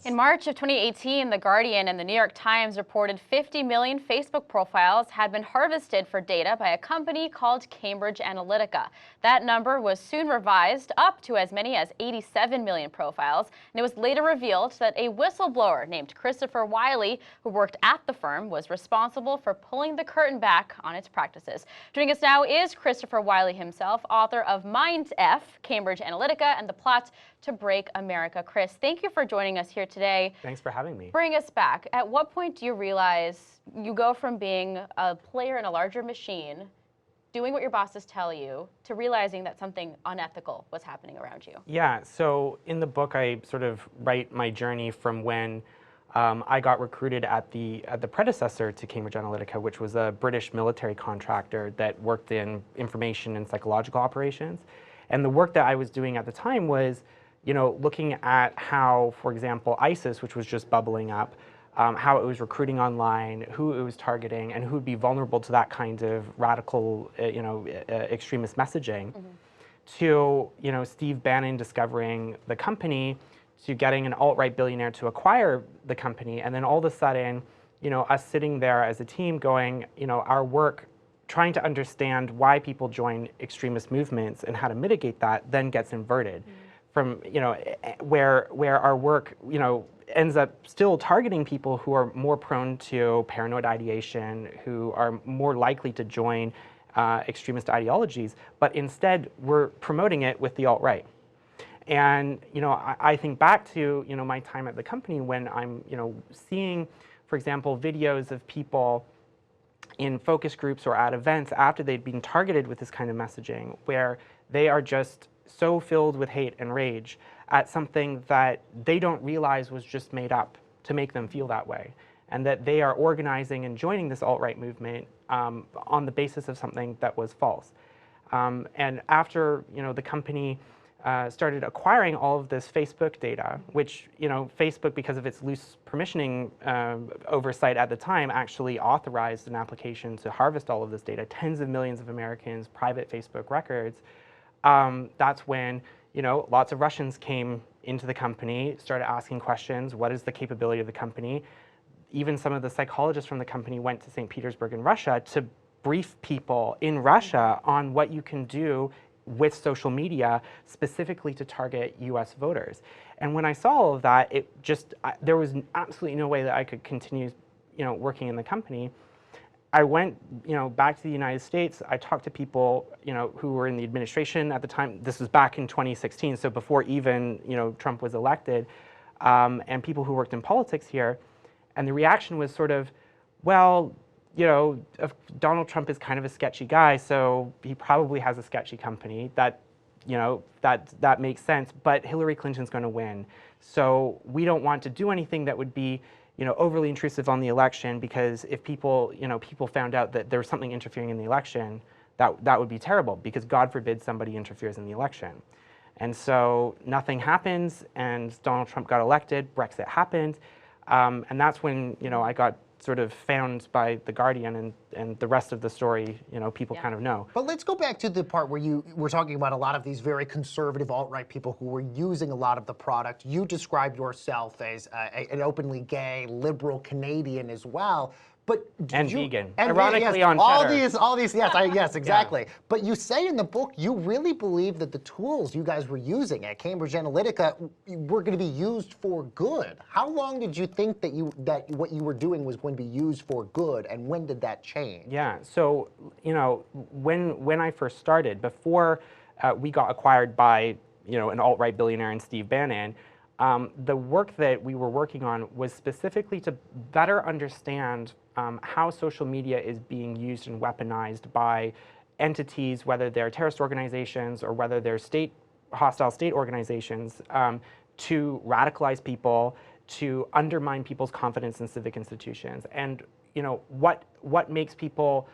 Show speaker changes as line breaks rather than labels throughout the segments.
In March of 2018, The Guardian and The New York Times reported 50 million Facebook profiles had been harvested for data by a company called Cambridge Analytica. That number was soon revised up to as many as 87 million profiles, and it was later revealed that a whistleblower named Christopher Wylie, who worked at the firm, was responsible for pulling the curtain back on its practices. Joining us now is Christopher Wylie himself, author of Mindf-ck, Cambridge Analytica, and the Plot to Break America. Chris, thank you for joining us here today.
Thanks for having me.
Bring us back. At what point do you realize you go from being a player in a larger machine, doing what your bosses tell you, to realizing that something unethical was happening around you?
Yeah, so in the book I sort of write my journey from when I got recruited at the predecessor to Cambridge Analytica, which was a British military contractor that worked in information and psychological operations. And the work that I was doing at the time was, looking at how, for example, ISIS, which was just bubbling up, how it was recruiting online, who it was targeting, and who would be vulnerable to that kind of radical, extremist messaging, to, Steve Bannon discovering the company, to getting an alt-right billionaire to acquire the company, and then all of a sudden, us sitting there as a team going, our work trying to understand why people join extremist movements and how to mitigate that then gets inverted. From where our work ends up still targeting people who are more prone to paranoid ideation, who are more likely to join extremist ideologies, but instead we're promoting it with the alt-right. And I think back to my time at the company when I'm seeing, for example, videos of people in focus groups or at events after they'd been targeted with this kind of messaging, where they are just so filled with hate and rage at something that they don't realize was just made up to make them feel that way, and that they are organizing and joining this alt-right movement on the basis of something that was false. And after the company started acquiring all of this Facebook data, which Facebook, because of its loose permissioning oversight at the time, actually authorized an application to harvest all of this data, tens of millions of Americans' private Facebook records. That's when lots of Russians came into the company, started asking questions. What is the capability of the company? Even some of the psychologists from the company went to St. Petersburg in Russia to brief people in Russia on what you can do with social media specifically to target US voters. And when I saw all of that, there was absolutely no way that I could continue working in the company. I went back to the United States. I talked to people who were in the administration at the time. This was back in 2016, so before even Trump was elected, and people who worked in politics here. And the reaction was sort of, well, Donald Trump is kind of a sketchy guy, so he probably has a sketchy company. That makes sense, but Hillary Clinton's going to win. So we don't want to do anything that would be overly intrusive on the election, because if people found out that there was something interfering in the election, that would be terrible, because God forbid somebody interferes in the election. And so nothing happens, and Donald Trump got elected, Brexit happened, and that's when I got sort of found by The Guardian, and the rest of the story, people kind of know.
But let's go back to the part where you were talking about a lot of these very conservative alt-right people who were using a lot of the product. You described yourself as an openly gay, liberal Canadian as well. But
vegan. Ironically, yes, on Cheddar.
all these, yes, yes, exactly.
Yeah.
But you say in the book you really believe that the tools you guys were using at Cambridge Analytica were going to be used for good. How long did you think that what you were doing was going to be used for good, and when did that change?
Yeah. So when I first started, before we got acquired by an alt-right billionaire and Steve Bannon, the work that we were working on was specifically to better understand how social media is being used and weaponized by entities, whether they're terrorist organizations or whether they're hostile state organizations, to radicalize people, to undermine people's confidence in civic institutions. And what makes people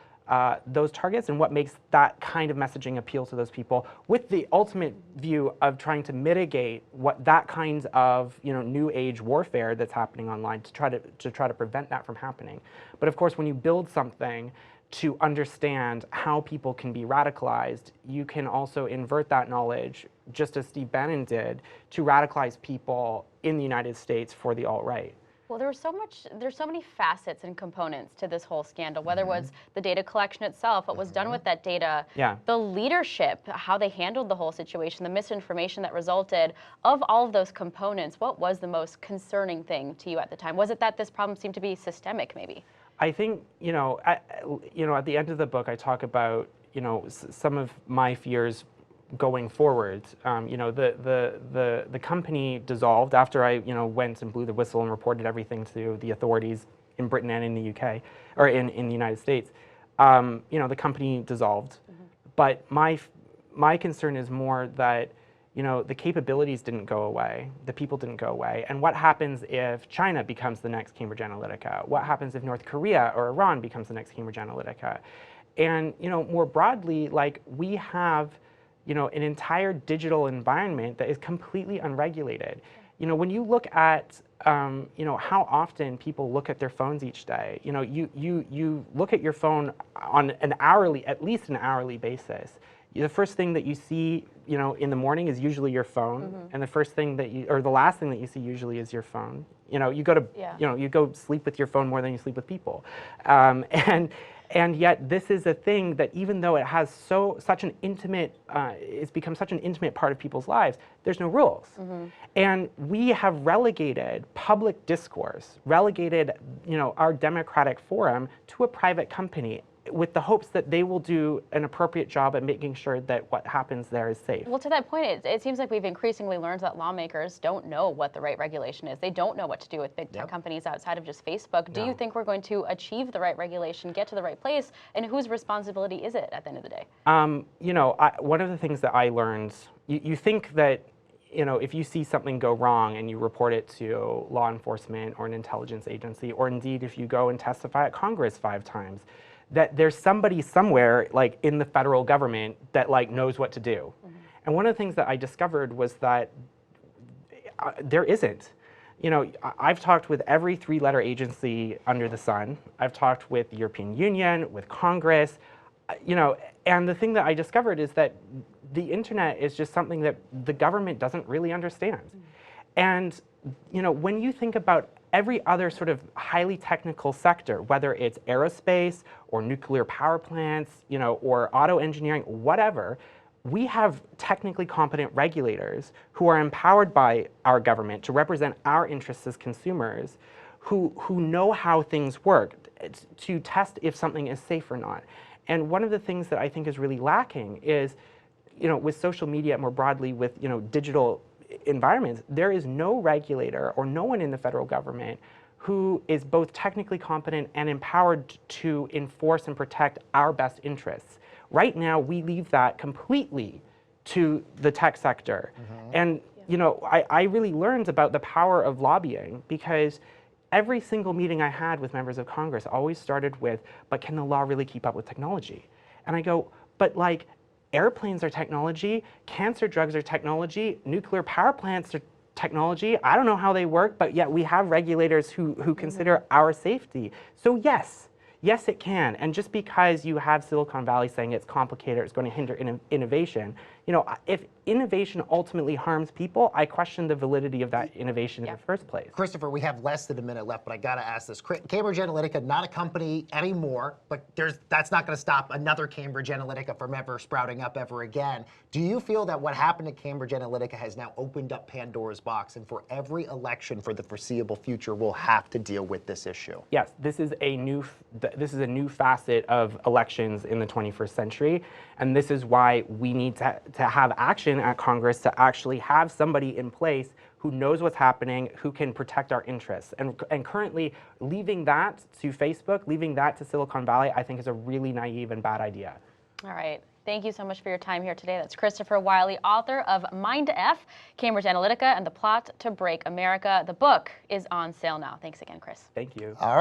those targets, and what makes that kind of messaging appeal to those people, with the ultimate view of trying to mitigate what that kind of new age warfare that's happening online, to try to prevent that from happening. But of course, when you build something to understand how people can be radicalized, you can also invert that knowledge, just as Steve Bannon did, to radicalize people in the United States for the alt-right.
Well, there's so many facets and components to this whole scandal, whether it was the data collection itself, what was done with that data, the leadership, how they handled the whole situation, the misinformation that resulted. Of all of those components, what was the most concerning thing to you at the time? Was it that this problem seemed to be systemic, maybe?
I think, at the end of the book, I talk about, some of my fears going forward. The company dissolved after I, went and blew the whistle and reported everything to the authorities in Britain and in the UK, or in the United States. The company dissolved, but my concern is more that, the capabilities didn't go away, the people didn't go away. And what happens if China becomes the next Cambridge Analytica? What happens if North Korea or Iran becomes the next Cambridge Analytica? And, more broadly, like, we have, an entire digital environment that is completely unregulated. When you look at, how often people look at their phones each day, you look at your phone on at least an hourly basis. The first thing that you see, in the morning is usually your phone, and the first thing or the last thing that you see usually is your phone. You go to, you go sleep with your phone more than you sleep with people, and yet this is a thing that, even though it has such an intimate, it's become such an intimate part of people's lives, there's no rules. And we have relegated public discourse, relegated, our democratic forum to a private company, with the hopes that they will do an appropriate job at making sure that what happens there is safe.
Well, to that point, it seems like we've increasingly learned that lawmakers don't know what the right regulation is. They don't know what to do with big tech companies outside of just Facebook. Do you think we're going to achieve the right regulation, get to the right place, and whose responsibility is it at the end of the day?
One of the things that I learned, you think that, if you see something go wrong and you report it to law enforcement or an intelligence agency, or indeed if you go and testify at Congress 5 times, that there's somebody somewhere, like, in the federal government that, like, knows what to do. And one of the things that I discovered was that there isn't. I've talked with every 3-letter agency under the sun. I've talked with the European Union, with Congress, and the thing that I discovered is that the internet is just something that the government doesn't really understand. And, when you think about every other sort of highly technical sector, whether it's aerospace or nuclear power plants, or auto engineering, whatever, we have technically competent regulators who are empowered by our government to represent our interests as consumers, who know how things work, to test if something is safe or not. And one of the things that I think is really lacking is, with social media more broadly, with, digital environments, there is no regulator or no one in the federal government who is both technically competent and empowered to enforce and protect our best interests. Right now, we leave that completely to the tech sector. And I really learned about the power of lobbying, because every single meeting I had with members of Congress always started with, but can the law really keep up with technology? And I go, but, like, airplanes are technology, cancer drugs are technology, nuclear power plants are technology. I don't know how they work, but yet we have regulators who consider our safety. So yes, it can. And just because you have Silicon Valley saying it's complicated, it's going to hinder innovation, if innovation ultimately harms people, I question the validity of that innovation in the first place.
Christopher, we have less than a minute left, but I got to ask this. Cambridge Analytica, not a company anymore, but that's not going to stop another Cambridge Analytica from ever sprouting up ever again. Do you feel that what happened at Cambridge Analytica has now opened up Pandora's box, and for every election for the foreseeable future, we'll have to deal with this issue?
Yes, this is a new facet of elections in the 21st century, and this is why we need to have action at Congress to actually have somebody in place who knows what's happening, who can protect our interests. And currently, leaving that to Facebook, leaving that to Silicon Valley, I think is a really naive and bad idea.
All right. Thank you so much for your time here today. That's Christopher Wylie, author of Mindf-ck, Cambridge Analytica, and the Plot to Break America. The book is on sale now. Thanks again, Chris.
Thank you.
All right.